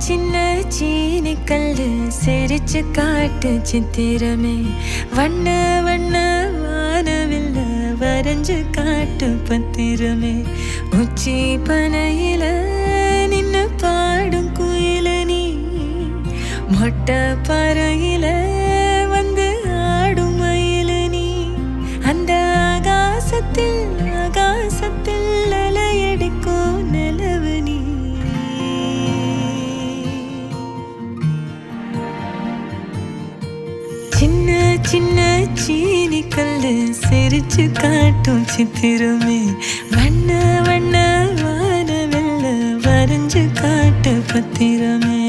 சின்ன சீனி கல்லு சிரிச்சு காட்டு சித்திரமே வண்ண வண்ண வானவில்ல வரைஞ்சு காட்டு பத்திரமே உச்சி பனையில நின்னு பாடும் குயில நீ மொட்டை பறையில வந்து ஆடும் மயில நீ அந்த ஆகாசத்தில் ஆகாசத்தில் அலையடிக்கும் நிலவு நீ சின்ன சின்ன சீனி கல்லு சிரிச்சு காட்டும் சித்திரமே வண்ண வண்ண வானவெல்ல வரைஞ்சு காட்டு பத்திரமே